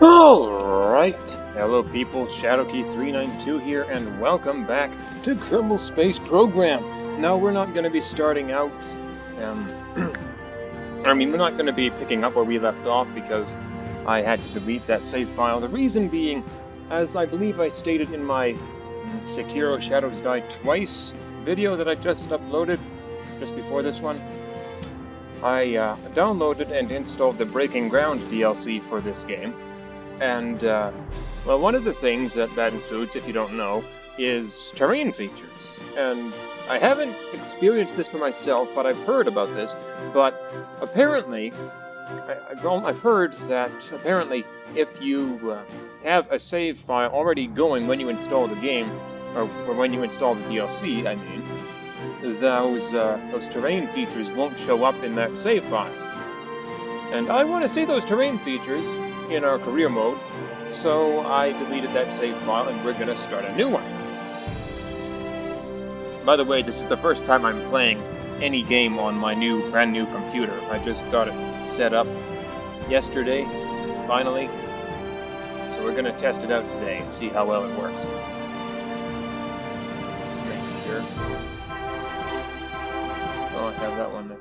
Alright, hello people, Shadowkey392 here, and welcome back to Kerbal Space Program. Now we're not going to be starting out, we're not going to be picking up where we left off because I had to delete that save file. The reason being, as I believe I stated in my Sekiro Shadows Die Twice video that I just uploaded, just before this one, I downloaded and installed the Breaking Ground DLC for this game. And, well, one of the things that includes, if you don't know, is terrain features. And I haven't experienced this for myself, but I've heard about this. But apparently, I've heard that apparently if you have a save file already going when you install the game, or when you install the DLC, I mean, those terrain features won't show up in that save file. And I want to see those terrain features in our career mode, so I deleted that save file and we're gonna start a new one. By the way, this is the first time I'm playing any game on my brand new computer. I just got it set up yesterday, finally. So we're gonna test it out today and see how well it works. Make sure. Oh, I have that one there.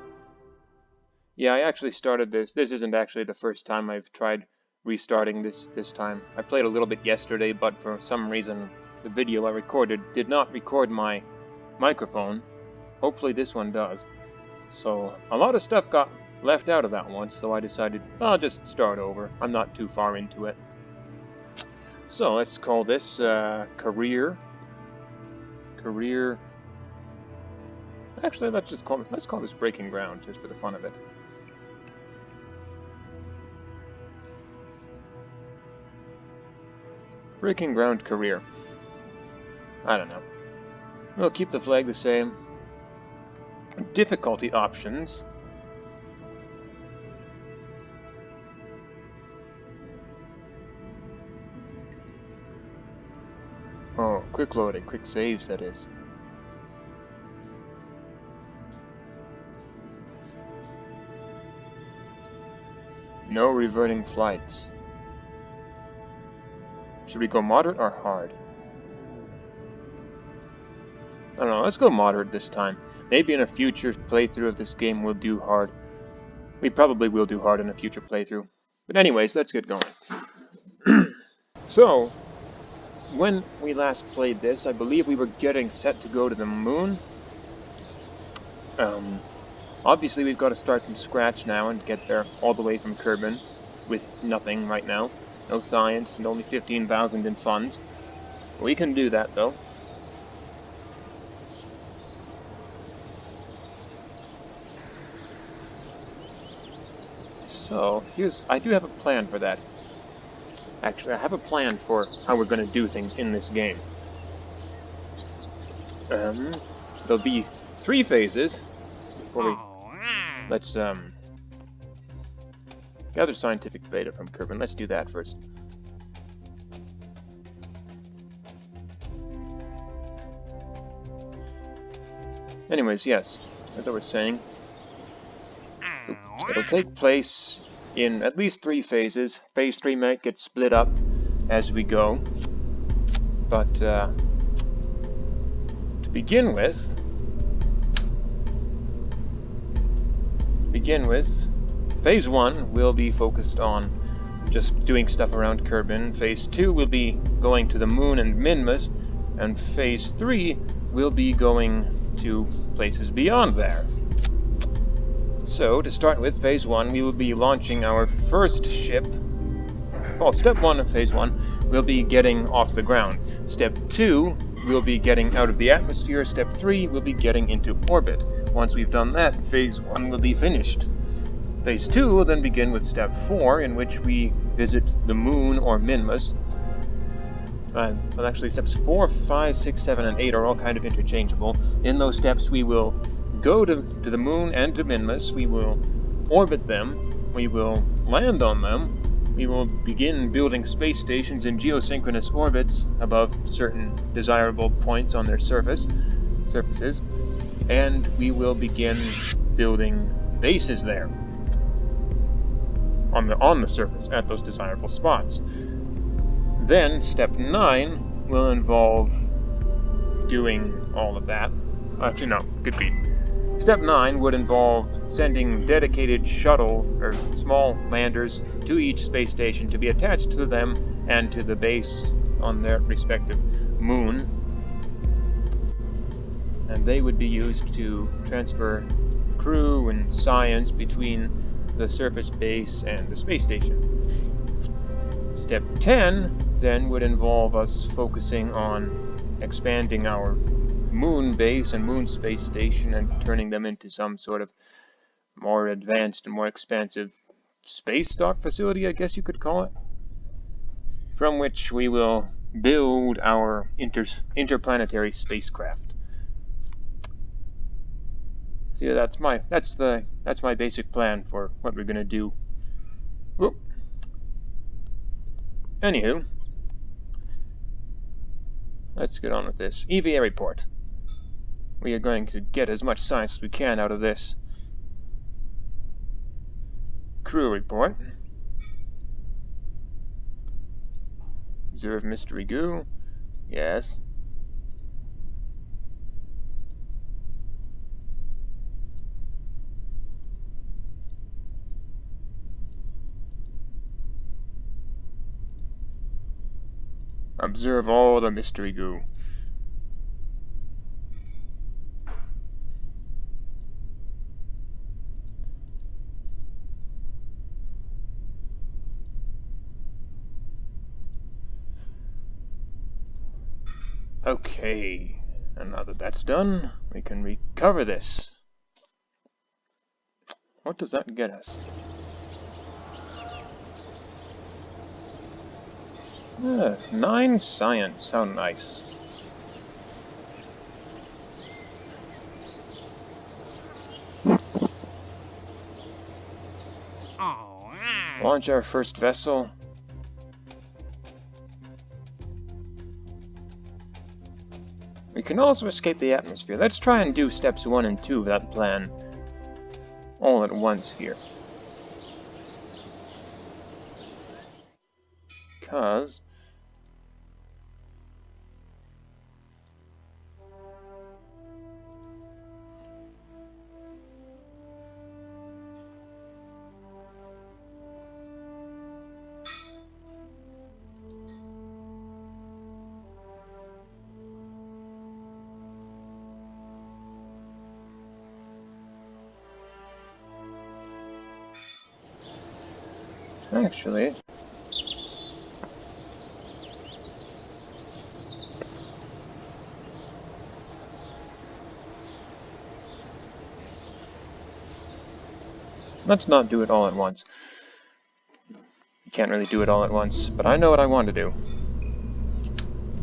Yeah, I actually started this. This isn't actually the first time I've tried restarting this time. I played a little bit yesterday, but for some reason the video I recorded did not record my microphone. Hopefully this one does. So a lot of stuff got left out of that one, so I decided I'll just start over. I'm not too far into it. So let's call this career. Actually, let's call this Breaking Ground just for the fun of it. Breaking Ground career. I don't know. We'll keep the flag the same. Difficulty options. Oh, quick loading, quick saves, that is. No reverting flights. Should we go moderate or hard? I don't know, let's go moderate this time. Maybe in a future playthrough of this game we'll do hard. We probably will do hard in a future playthrough. But anyways, let's get going. So, when we last played this, I believe we were getting set to go to the moon. Obviously we've got to start from scratch now and get there all the way from Kerbin with nothing right now. No science, and only 15,000 in funds. We can do that, though. So, I do have a plan for that. Actually, I have a plan for how we're going to do things in this game. There'll be 3 phases. Let's, gather scientific data from Kerbin. Let's do that first. Anyways, yes, as I was saying, it'll take place in at least 3 phases. Phase 3 might get split up as we go. But, to begin with, Phase 1 will be focused on just doing stuff around Kerbin. Phase 2 will be going to the moon and Minmus, and Phase 3 will be going to places beyond there. So, to start with Phase 1, we will be launching our first ship. Well, Step 1 of Phase 1 will be getting off the ground. Step 2 will be getting out of the atmosphere. Step 3 will be getting into orbit. Once we've done that, Phase 1 will be finished. Phase 2 will then begin with Step 4, in which we visit the moon or Minmus. Well, actually, Steps 4, 5, 6, 7, and 8 are all kind of interchangeable. In those steps, we will go to the moon and to Minmus. We will orbit them. We will land on them. We will begin building space stations in geosynchronous orbits above certain desirable points on their surfaces. And we will begin building bases there. on the surface at those desirable spots. Then step 9 will involve doing all of that. Actually, no, good beat. Step 9 would involve sending dedicated shuttle or small landers to each space station to be attached to them and to the base on their respective moon. And they would be used to transfer crew and science between the surface base and the space station. Step 10 then would involve us focusing on expanding our moon base and moon space station and turning them into some sort of more advanced and more expansive space dock facility, I guess you could call it, from which we will build our interplanetary spacecraft. See, that's my basic plan for what we're gonna do. Whoop. Anywho, let's get on with this. EVA report. We are going to get as much science as we can out of this. Crew report. Observe mystery goo. Yes. Observe all the mystery goo. Okay, and now that that's done, we can recover this. What does that get us? 9 science, how nice. Launch our first vessel. We can also escape the atmosphere. Let's try and do steps 1 and 2 of that plan all at once here. Because actually, let's not do it all at once. You can't really do it all at once, but I know what I want to do.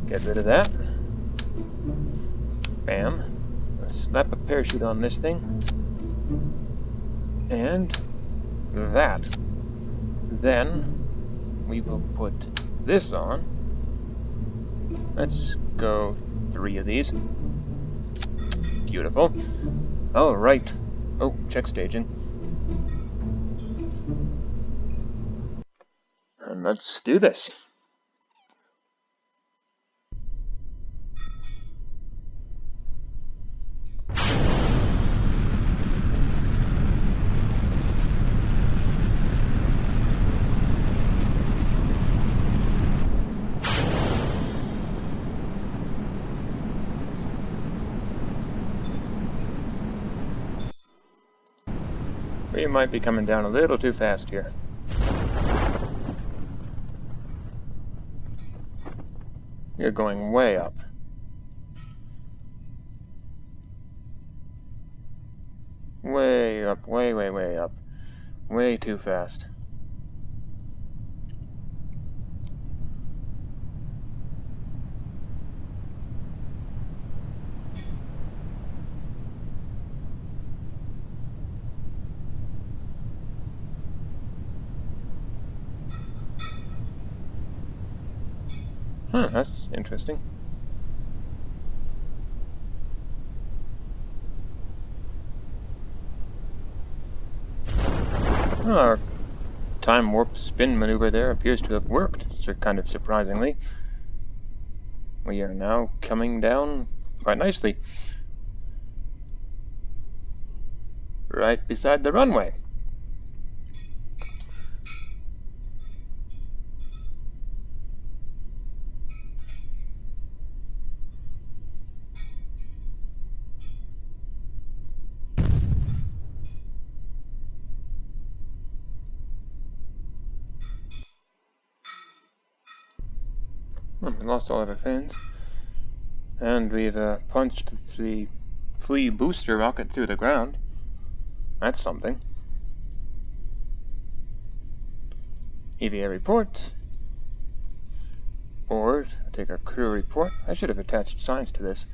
Get rid of that. Bam. Let's snap a parachute on this thing. And that. Then we will put this on. Let's go 3 of these. Beautiful. All right. Oh, check staging. And let's do this. We might be coming down a little too fast here. You're going way up. Way up, way up. Way too fast. That's interesting. Our time warp spin maneuver there appears to have worked, kind of surprisingly. We are now coming down quite nicely. Right beside the runway. We lost all of our fins. And we've punched the flea booster rocket through the ground. That's something. EVA report. Board. Take our crew report. I should have attached signs to this.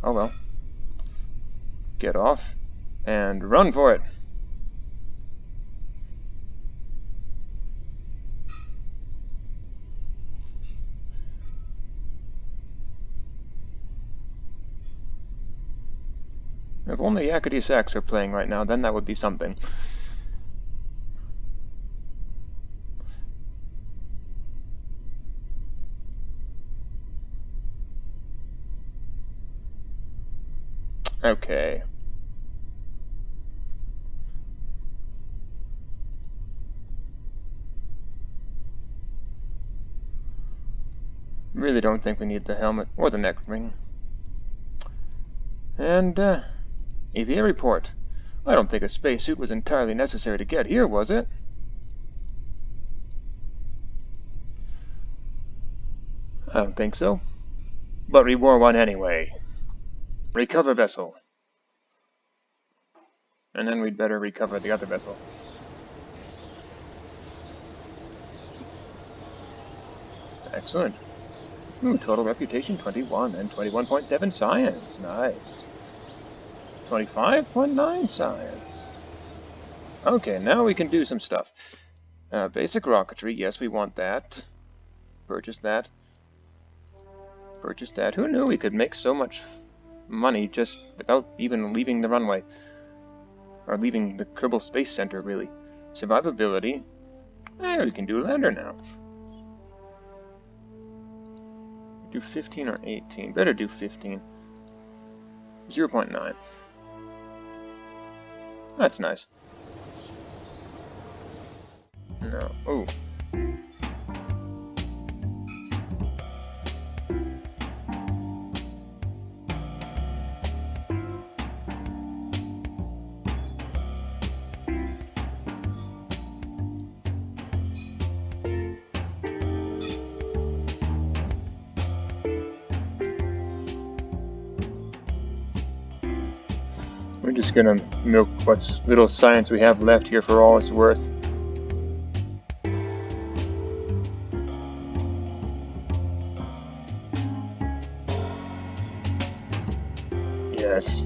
Oh well. Get off. And run for it. If only Yakety Sax were playing right now, then that would be something. Okay. Really don't think we need the helmet or the neck ring. And, EVA report. I don't think a spacesuit was entirely necessary to get here, was it? I don't think so. But we wore one anyway. Recover vessel. And then we'd better recover the other vessel. Excellent. Ooh, total reputation 21 and 21.7 science. Nice. 25.9 science. Okay, now we can do some stuff. Basic rocketry, yes, we want that. Purchase that. Purchase that. Who knew we could make so much money just without even leaving the runway? Or leaving the Kerbal Space Center, really. Survivability. We can do lander now. Do 15 or 18? Better do 15. 0.9. That's nice. No. Oh. We're just gonna milk what little science we have left here for all it's worth. Yes.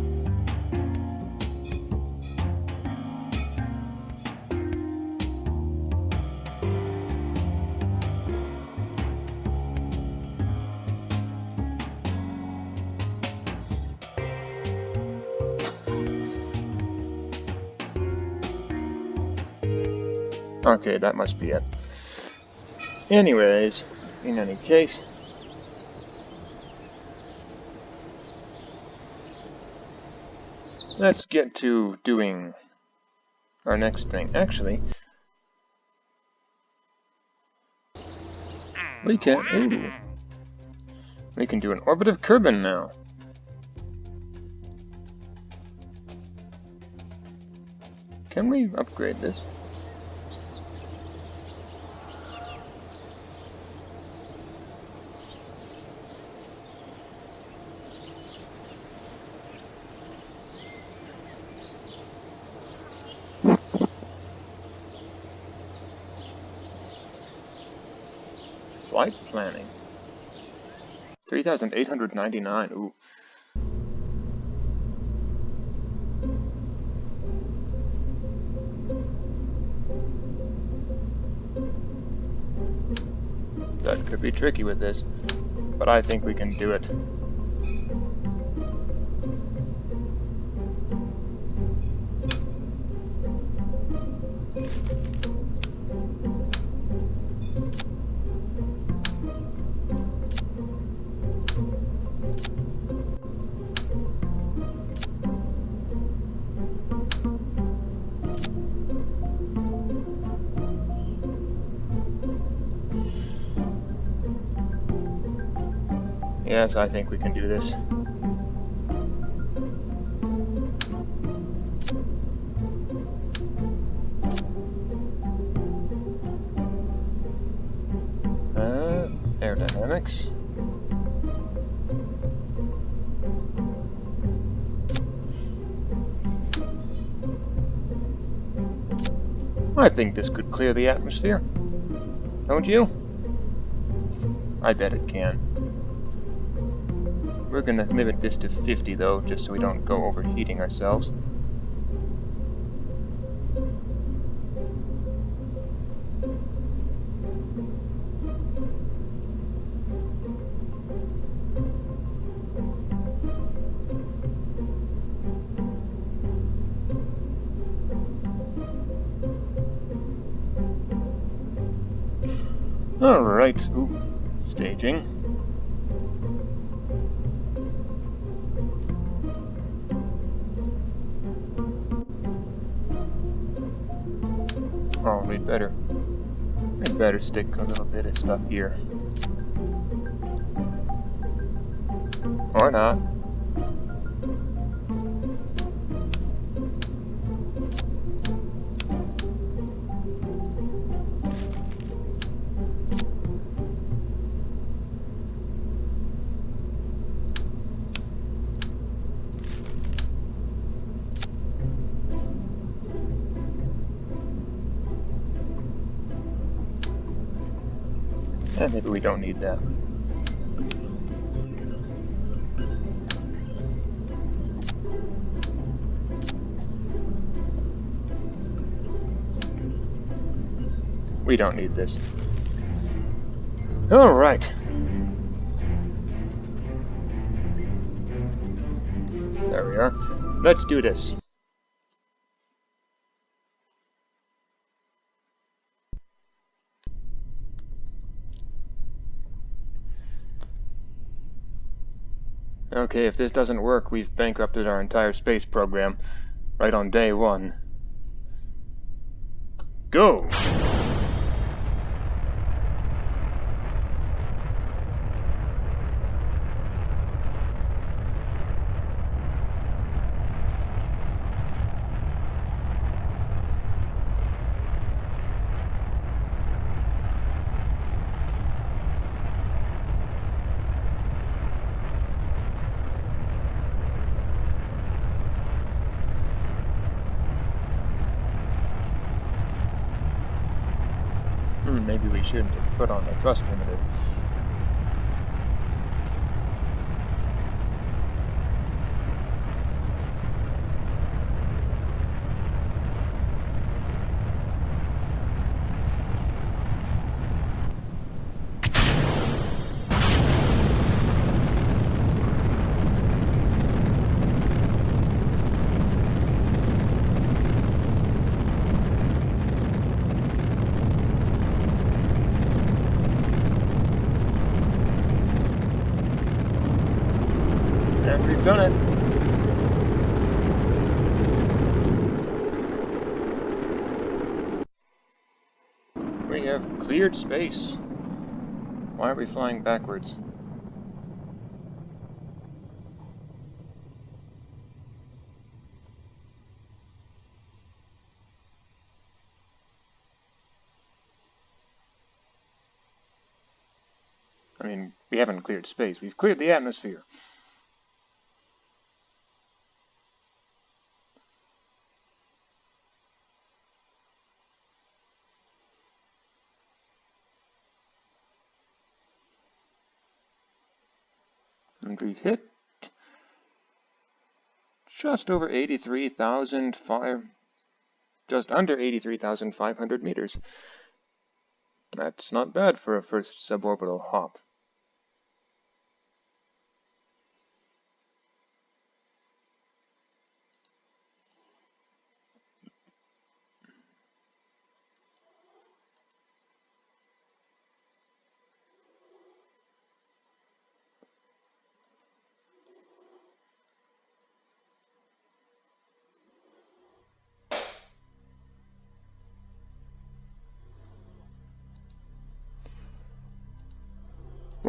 Okay, that must be it. Anyways, in any case, let's get to doing our next thing. Actually, we can do an orbit of Kerbin now. Can we upgrade this? Flight planning. 3,899. Ooh. That could be tricky with this, but I think we can do it. Yes, I think we can do this. Aerodynamics. I think this could clear the atmosphere. Don't you? I bet it can. We're gonna limit this to 50 though, just so we don't go overheating ourselves. Alright, ooh, staging. Oh, we'd better stick a little bit of stuff here. Or not. Maybe we don't need that. We don't need this. Alright. There we are. Let's do this. Okay, if this doesn't work, we've bankrupted our entire space program right on day one. Go! Maybe we shouldn't have put on the thrust limiter. And we've done it. We have cleared space. Why are we flying backwards? I mean, we haven't cleared space. We've cleared the atmosphere. And we've hit just over 83,005, just under 83,500 meters. That's not bad for a first suborbital hop.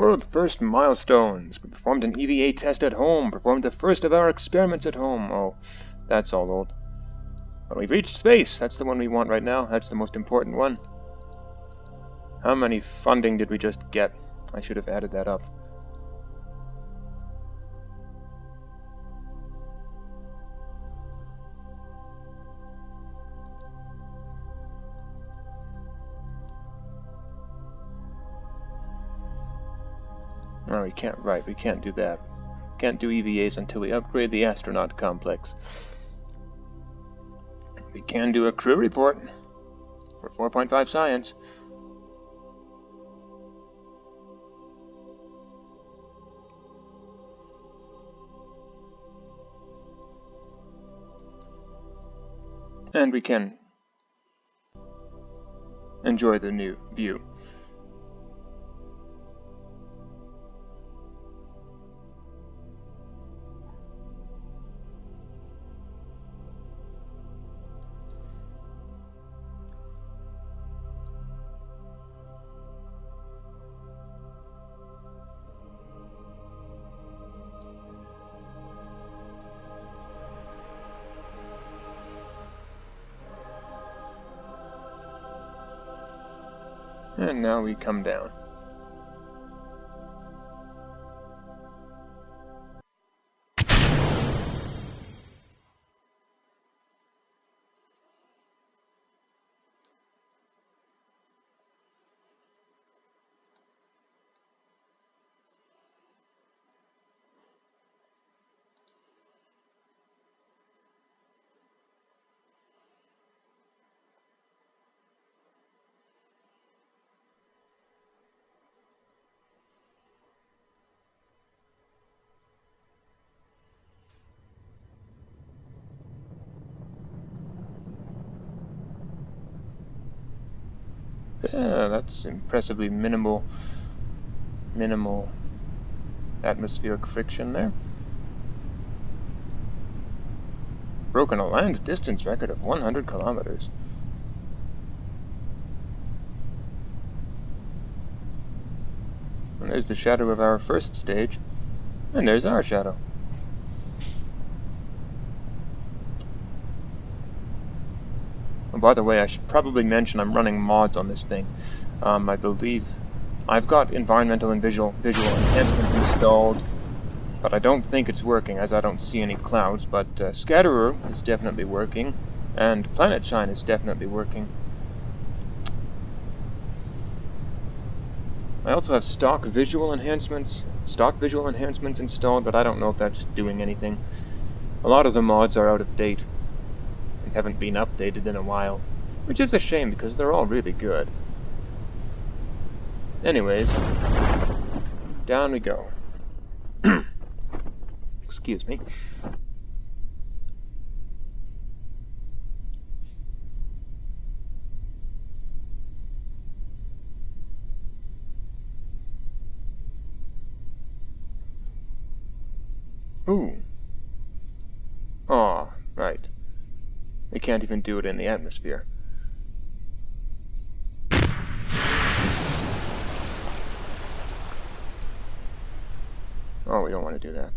World first milestones. We performed an EVA test at home. Performed the first of our experiments at home. Oh, that's all old. But we've reached space. That's the one we want right now. That's the most important one. How many funding did we just get? I should have added that up. No, we can't. Right, we can't do that. Can't do EVAs until we upgrade the astronaut complex. We can do a crew report for 4.5 science. And we can enjoy the new view. And now we come down. Yeah, that's impressively minimal atmospheric friction there. Broken a land distance record of 100 kilometers. And there's the shadow of our first stage. And there's our shadow. Oh, by the way, I should probably mention I'm running mods on this thing. I believe I've got environmental and visual enhancements installed, but I don't think it's working as I don't see any clouds. But Scatterer is definitely working, and Planet Shine is definitely working. I also have stock visual enhancements installed, but I don't know if that's doing anything. A lot of the mods are out of date and haven't been updated in a while, which is a shame because they're all really good. Anyways, down we go. Excuse me. Ooh. Aw, right. We can't even do it in the atmosphere. Oh, we don't want to do that.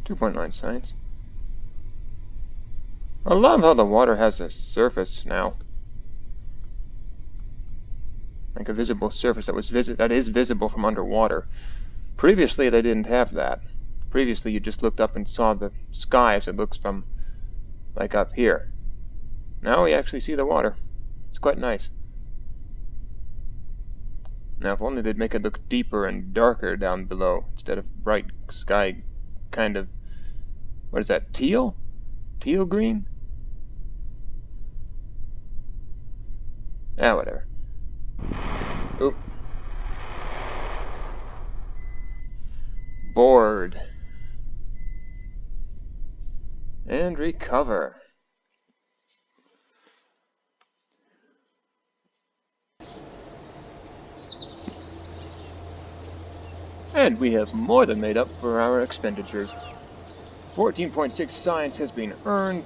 2.9 science. I love how the water has a surface now. Like a visible surface that is visible from underwater. Previously, they didn't have that. Previously, you just looked up and saw the sky as it looks from, like, up here. Now we actually see the water. It's quite nice. Now, if only they'd make it look deeper and darker down below, instead of bright sky, kind of, what is that, teal? Teal green? Ah, whatever. Oop. Board. And recover. And we have more than made up for our expenditures. 14.6 science has been earned.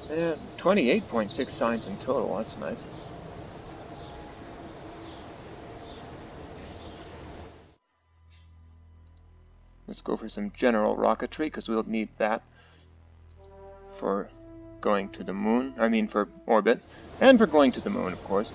Yeah, 28.6 science in total, that's nice. Let's go for some general rocketry, because we'll need that for going to the moon. I mean, for orbit. And for going to the moon, of course.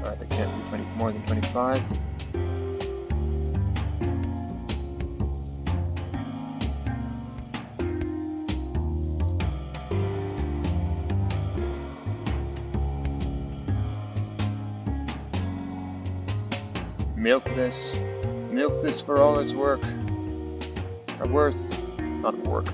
That can't be more than 25. Milk this for all its worth. Not work.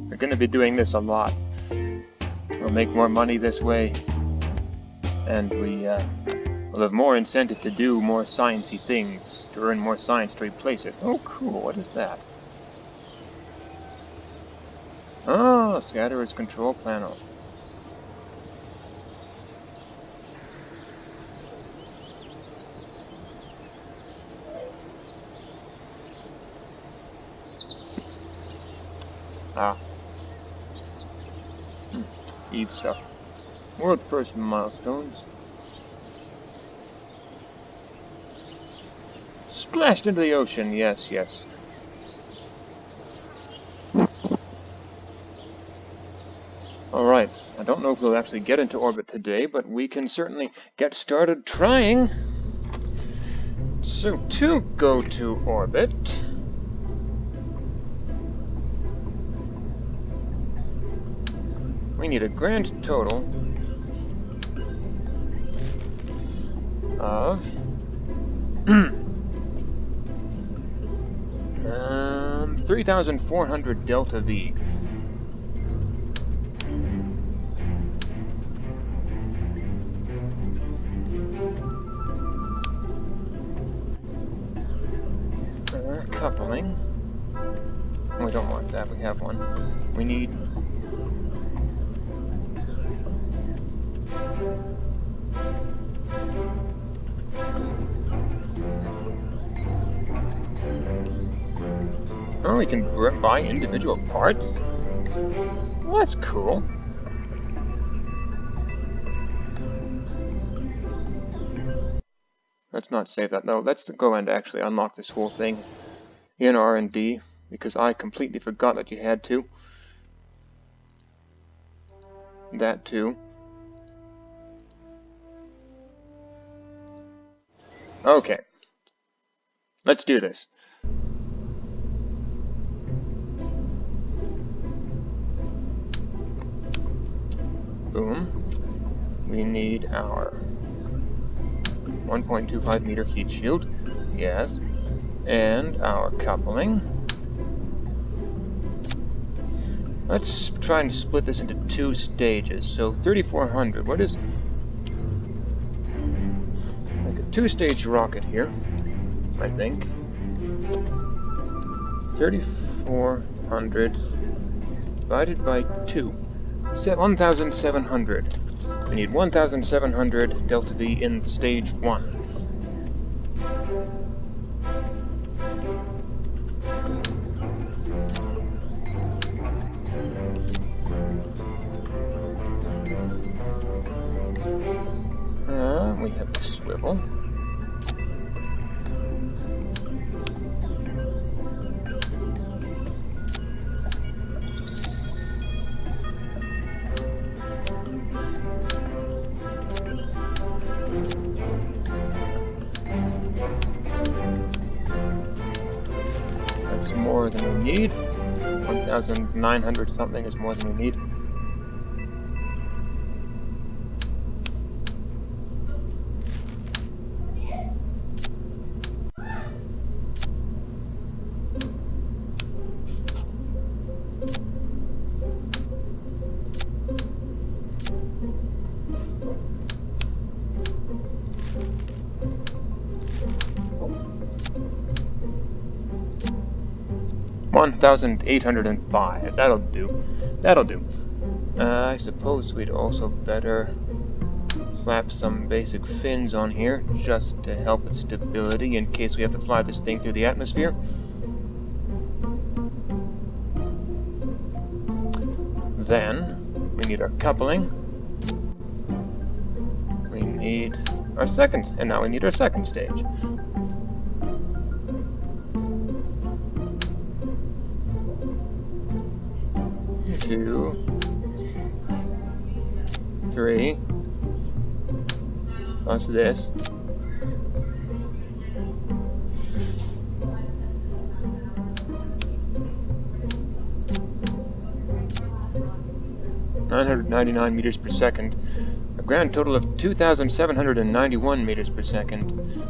We're going to be doing this a lot. We'll make more money this way, and we'll have more incentive to do more sciencey things, to earn more science to replace it. Oh, cool. What is that? Oh, Scatterer's control panel. Ah. Eve stuff. World first milestones. Splashed into the ocean, yes, yes. Alright, I don't know if we'll actually get into orbit today, but we can certainly get started trying. So, to go to orbit, we need a grand total of 3,400 delta V. Coupling. We don't want that, we have one. We need oh, we can buy individual parts? Well, that's cool. Let's not save that. No, let's go and actually unlock this whole thing in R&D, because I completely forgot that you had to. That too. Okay. Let's do this. Boom. We need our 1.25 meter heat shield. Yes. And our coupling. Let's try and split this into 2 stages. So 3,400. What is... like a 2-stage rocket here, I think. 3,400 divided by 2. 1,700. We need 1,700 delta V in stage 1. That's more than we need. 1,900 something is more than we need. $1,805. That'll do. That'll do. I suppose we'd also better slap some basic fins on here, just to help with stability in case we have to fly this thing through the atmosphere. Then, we need our coupling. We need our second, and now we need our second stage. Two, three, plus this. $999 meters per second. A grand total of 2,791 meters per second.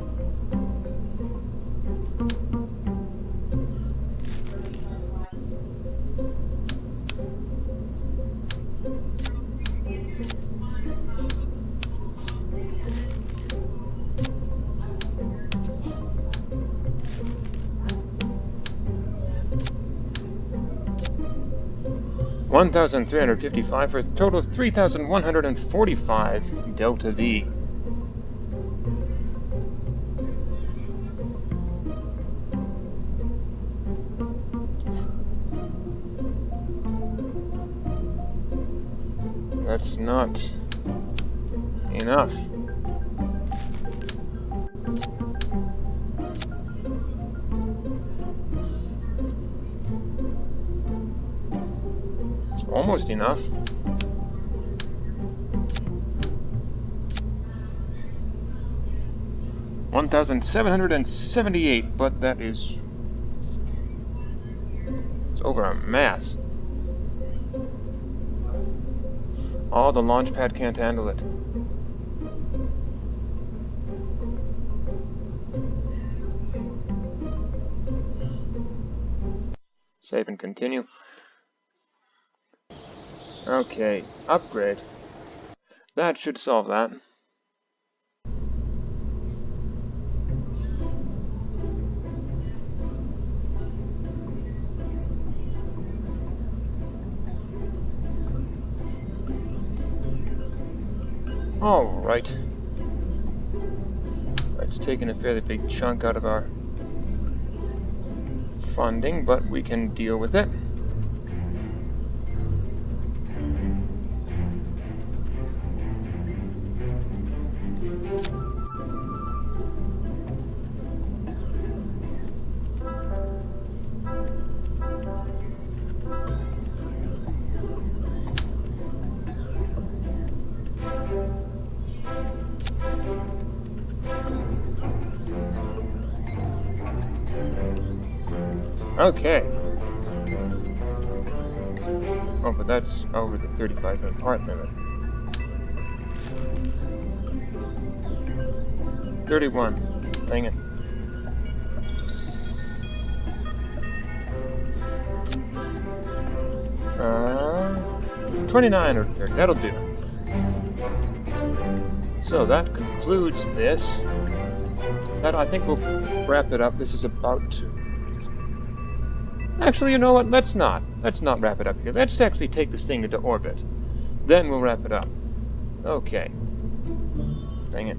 $1,355 for a total of 3,145 delta V. That's not enough. It's almost enough. $1,778, but that is... it's over a mass. Oh, the launch pad can't handle it. Save and continue. Okay, upgrade. That should solve that. Alright. It's taken a fairly big chunk out of our funding, but we can deal with it. Okay. Oh, but that's over the 35-minute part limit. 31. Dang it. Uh, 29 or 30. That'll do. So that concludes this. That, I think we'll wrap it up. This is about to... Actually, you know what? Let's not wrap it up here. Let's actually take this thing into orbit. Then we'll wrap it up. Okay. Dang it.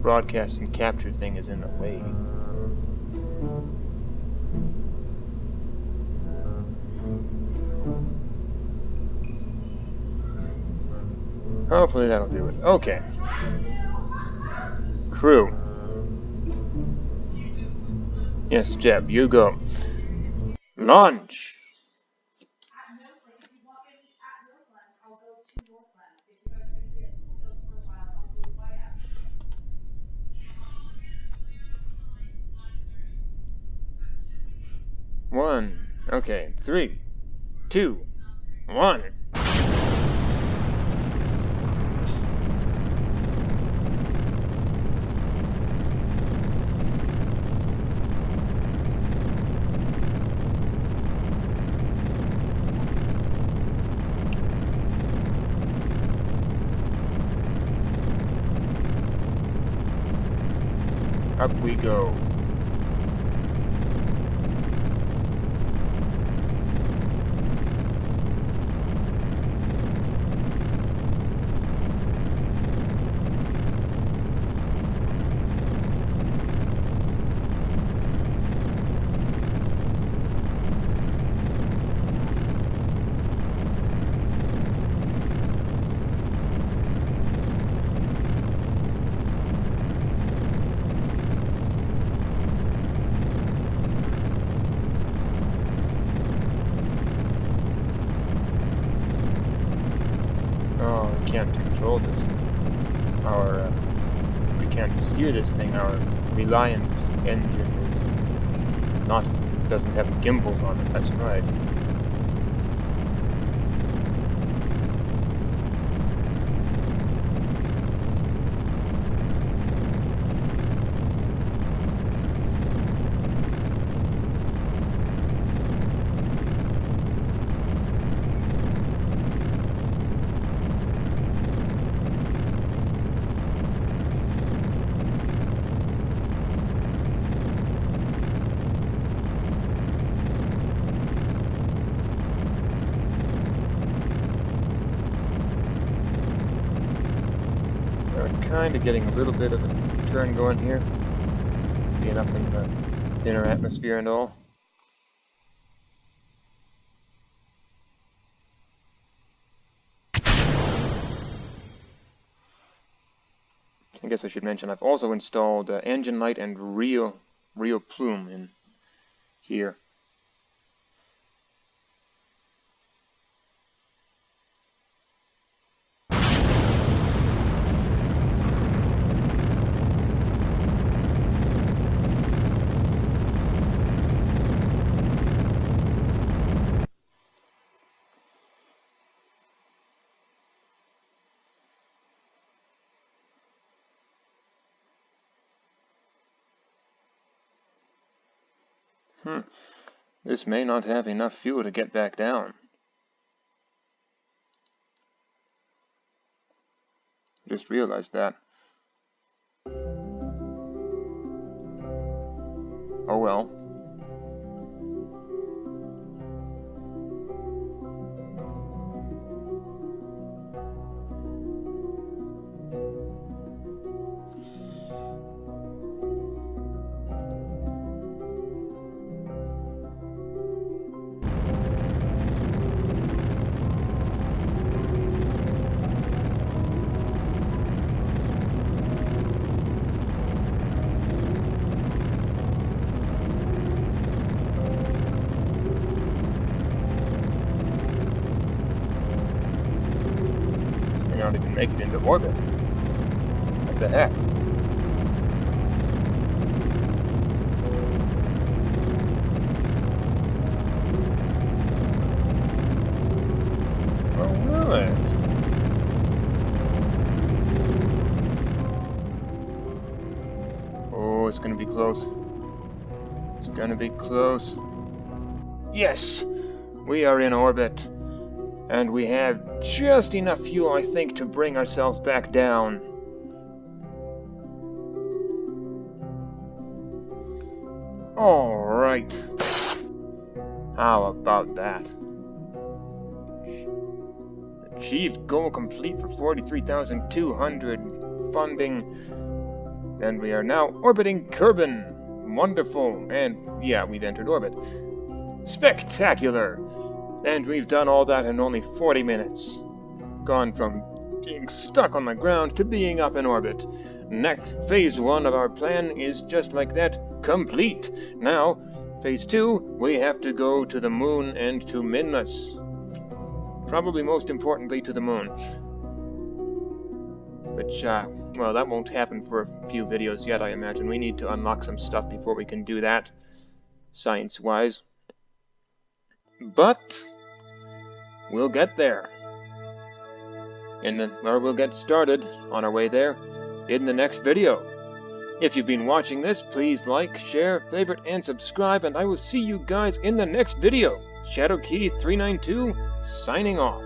broadcast and capture thing is in the way. Hopefully that'll do it. Okay. Crew. Yes, Jeb, you go. Launch! One. Okay. 3, 2, 1. Up we go. We can't control this. We can't steer this thing. Our Reliant engine doesn't have gimbals on it. That's right. Kind of getting a little bit of a turn going here, being up in the thinner atmosphere and all. I guess I should mention I've also installed engine light and real plume in here. This may not have enough fuel to get back down. Just realized that. Oh well. Not even make it into orbit. What the heck? Oh, will it? Oh, it's gonna be close. It's gonna be close. Yes! We are in orbit. And we have just enough fuel, I think, to bring ourselves back down. Alright. How about that? Achieved goal complete for 43,200 funding. And we are now orbiting Kerbin. Wonderful. And yeah, we've entered orbit. Spectacular! And we've done all that in only 40 minutes. Gone from being stuck on the ground to being up in orbit. Next, phase 1 of our plan is just like that, complete. Now, phase 2, we have to go to the moon and to Minmus. Probably most importantly to the moon. Which, well, that won't happen for a few videos yet, I imagine. We need to unlock some stuff before we can do that, science-wise. But we'll get there. Or we'll get started on our way there in the next video. If you've been watching this, please like, share, favorite, and subscribe, and I will see you guys in the next video. Shadowkey392, signing off.